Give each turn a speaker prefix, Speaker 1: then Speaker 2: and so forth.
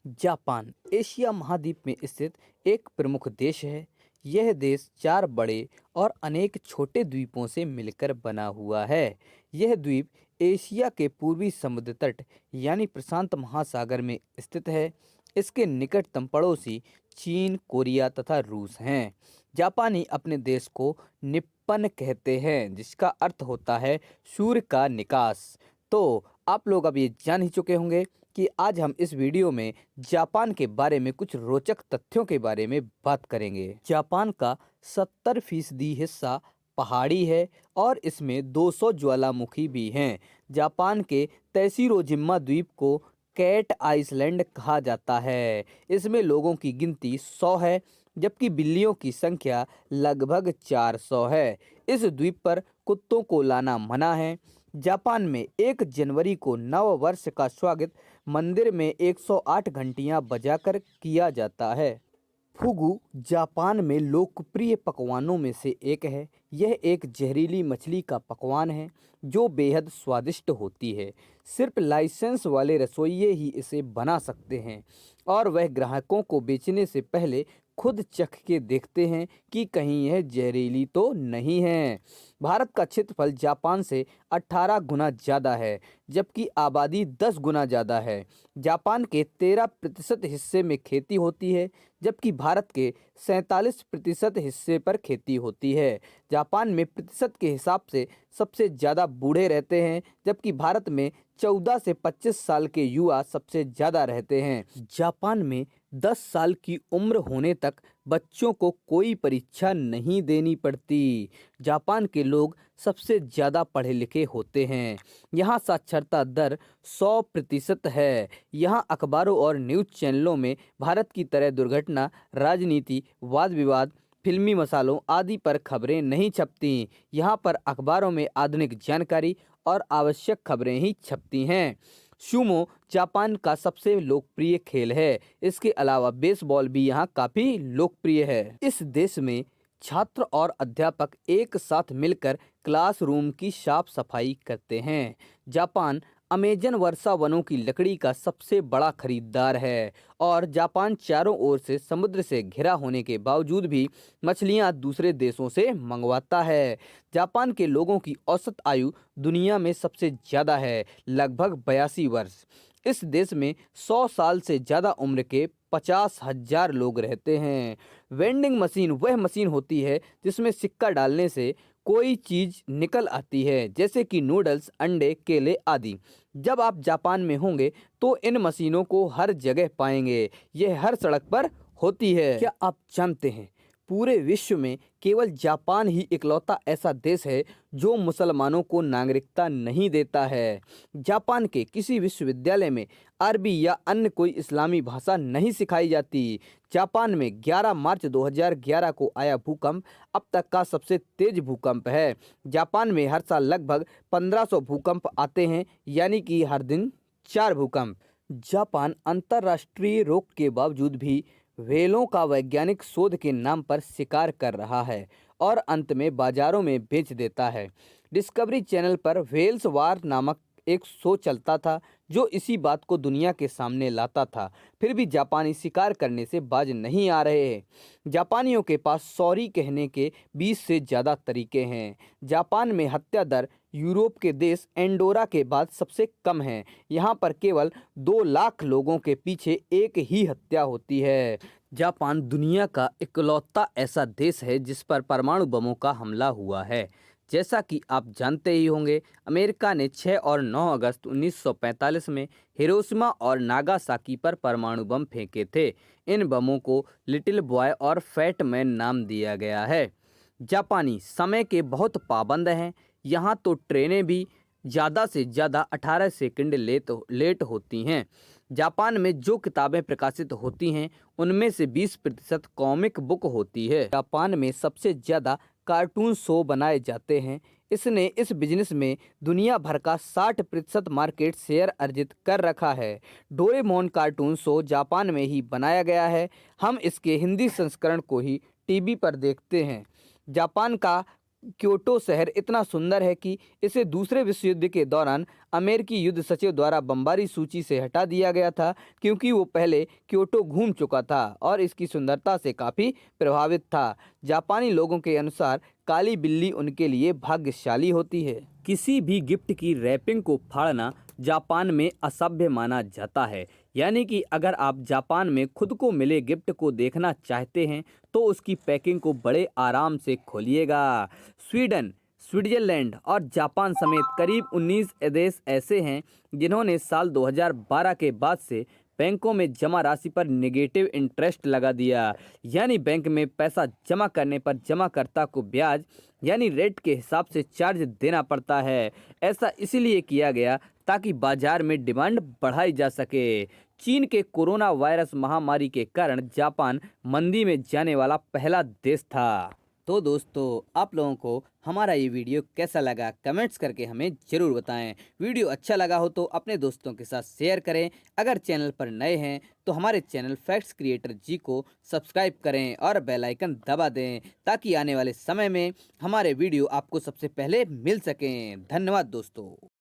Speaker 1: Japan Asia महाद्वीप में स्थित एक प्रमुख देश है। यह देश चार बड़े और अनेक छोटे द्वीपों से मिलकर बना हुआ है। यह द्वीप एशिया के पूर्वी समुद्र तट यानी प्रशांत महासागर में स्थित है। इसके निकटतम पड़ोसी चीन, कोरिया तथा रूस हैं। जापानी अपने देश को निप्पन कहते हैं, जिसका अर्थ होता है सूर्य का निकास। तो आप लोग अब ये जान ही चुके होंगे कि आज हम इस वीडियो में जापान के बारे में कुछ रोचक तथ्यों के बारे में बात करेंगे। जापान का 70% हिस्सा पहाड़ी है और इसमें 200 ज्वालामुखी भी हैं। जापान के तैशिरोजिमा द्वीप को कैट आइसलैंड कहा जाता है। इसमें लोगों की गिनती 100 है, जबकि बिल्लियों की संख्या लगभग 400 है। इस द्वीप पर कुत्तों को लाना मना है। जापान में 1 जनवरी को नव वर्ष का स्वागत मंदिर में 108 घंटियां बजाकर किया जाता है। फुगु जापान में लोकप्रिय पकवानों में से एक है। यह एक जहरीली मछली का पकवान है जो बेहद स्वादिष्ट होती है। सिर्फ लाइसेंस वाले रसोइये ही इसे बना सकते हैं और वह ग्राहकों को बेचने से पहले खुद चख के देखते हैं कि कहीं यह जहरीली तो नहीं है। भारत का क्षेत्रफल जापान से 18 गुना ज़्यादा है, जबकि आबादी 10 गुना ज़्यादा है। जापान के 13% हिस्से में खेती होती है, जबकि भारत के 47% हिस्से पर खेती होती है। जापान में प्रतिशत के हिसाब से सबसे ज़्यादा बूढ़े रहते हैं, जबकि भारत में 14 से 25 साल के युवा सबसे ज़्यादा रहते हैं। जापान में 10 साल की उम्र होने तक बच्चों को कोई परीक्षा नहीं देनी पड़ती। जापान के लोग सबसे ज़्यादा पढ़े लिखे होते हैं। यहाँ साक्षरता दर 100% है। यहाँ अखबारों और न्यूज़ चैनलों में भारत की तरह दुर्घटना, राजनीति, वाद विवाद, फिल्मी मसालों आदि पर खबरें नहीं छपती। यहाँ पर अखबारों में आधुनिक जानकारी और आवश्यक खबरें ही छपती हैं। सुमो जापान का सबसे लोकप्रिय खेल है। इसके अलावा बेसबॉल भी यहाँ काफ़ी लोकप्रिय है। इस देश में छात्र और अध्यापक एक साथ मिलकर क्लासरूम की साफ सफाई करते हैं। जापान अमेजन वर्षा वनों की लकड़ी का सबसे बड़ा खरीदार है और जापान चारों ओर से समुद्र से घिरा होने के बावजूद भी मछलियां दूसरे देशों से मंगवाता है। जापान के लोगों की औसत आयु दुनिया में सबसे ज़्यादा है, लगभग 82 वर्ष। इस देश में 100 साल से ज़्यादा उम्र के 50,000 लोग रहते हैं। वेंडिंग मशीन वह मशीन होती है जिसमें सिक्का डालने से कोई चीज़ निकल आती है, जैसे कि नूडल्स, अंडे, केले आदि। जब आप जापान में होंगे तो इन मशीनों को हर जगह पाएंगे। यह हर सड़क पर होती है। क्या आप जानते हैं पूरे विश्व में केवल जापान ही इकलौता ऐसा देश है जो मुसलमानों को नागरिकता नहीं देता है। जापान के किसी विश्वविद्यालय में अरबी या अन्य कोई इस्लामी भाषा नहीं सिखाई जाती। जापान में 11 मार्च 2011 को आया भूकंप अब तक का सबसे तेज भूकंप है। जापान में हर साल लगभग 1500 भूकंप आते हैं, यानी कि हर दिन 4 भूकंप। जापान अंतर्राष्ट्रीय रोक के बावजूद भी व्हेलों का वैज्ञानिक शोध के नाम पर शिकार कर रहा है और अंत में बाजारों में बेच देता है। डिस्कवरी चैनल पर व्हेल्स वार नामक एक शो चलता था जो इसी बात को दुनिया के सामने लाता था। फिर भी जापानी शिकार करने से बाज नहीं आ रहे हैं। जापानियों के पास सॉरी कहने के 20 से ज़्यादा तरीके हैं। जापान में हत्या दर यूरोप के देश एंडोरा के बाद सबसे कम है। यहाँ पर केवल 2 लाख लोगों के पीछे एक ही हत्या होती है। जापान दुनिया का इकलौता ऐसा देश है जिस पर परमाणु बमों का हमला हुआ है। जैसा कि आप जानते ही होंगे, अमेरिका ने 6 और 9 अगस्त 1945 में हिरोशिमा और नागासाकी पर परमाणु बम फेंके थे। इन बमों को लिटिल बॉय और फैट मैन नाम दिया गया है। जापानी समय के बहुत पाबंद हैं। यहाँ तो ट्रेनें भी ज़्यादा से ज़्यादा 18 सेकंड लेट होती हैं। जापान में जो किताबें प्रकाशित होती हैं उनमें से 20% कॉमिक बुक होती है। जापान में सबसे ज़्यादा कार्टून शो बनाए जाते हैं। इसने इस बिजनेस में दुनिया भर का 60% मार्केट शेयर अर्जित कर रखा है। डोरेमोन कार्टून शो जापान में ही बनाया गया है। हम इसके हिंदी संस्करण को ही टीवी पर देखते हैं। जापान का क्योटो शहर इतना सुंदर है कि इसे दूसरे विश्व युद्ध के दौरान अमेरिकी युद्ध सचिव द्वारा बमबारी सूची से हटा दिया गया था, क्योंकि वो पहले क्योटो घूम चुका था और इसकी सुंदरता से काफ़ी प्रभावित था। जापानी लोगों के अनुसार काली बिल्ली उनके लिए भाग्यशाली होती है। किसी भी गिफ्ट की रैपिंग को फाड़ना जापान में असभ्य माना जाता है। यानी कि अगर आप जापान में खुद को मिले गिफ्ट को देखना चाहते हैं तो उसकी पैकिंग को बड़े आराम से खोलिएगा। स्वीडन, स्विट्जरलैंड और जापान समेत करीब 19 देश ऐसे हैं जिन्होंने साल 2012 के बाद से बैंकों में जमा राशि पर नेगेटिव इंटरेस्ट लगा दिया। यानी बैंक में पैसा जमा करने पर जमाकर्ता को ब्याज यानी रेट के हिसाब से चार्ज देना पड़ता है। ऐसा इसलिए किया गया ताकि बाजार में डिमांड बढ़ाई जा सके। चीन के कोरोना वायरस महामारी के कारण जापान मंदी में जाने वाला पहला देश था। तो दोस्तों, आप लोगों को हमारा ये वीडियो कैसा लगा कमेंट्स करके हमें ज़रूर बताएं। वीडियो अच्छा लगा हो तो अपने दोस्तों के साथ शेयर करें। अगर चैनल पर नए हैं तो हमारे चैनल फैक्ट्स क्रिएटर जी को सब्सक्राइब करें और बेल आइकन दबा दें ताकि आने वाले समय में हमारे वीडियो आपको सबसे पहले मिल सकें। धन्यवाद दोस्तों।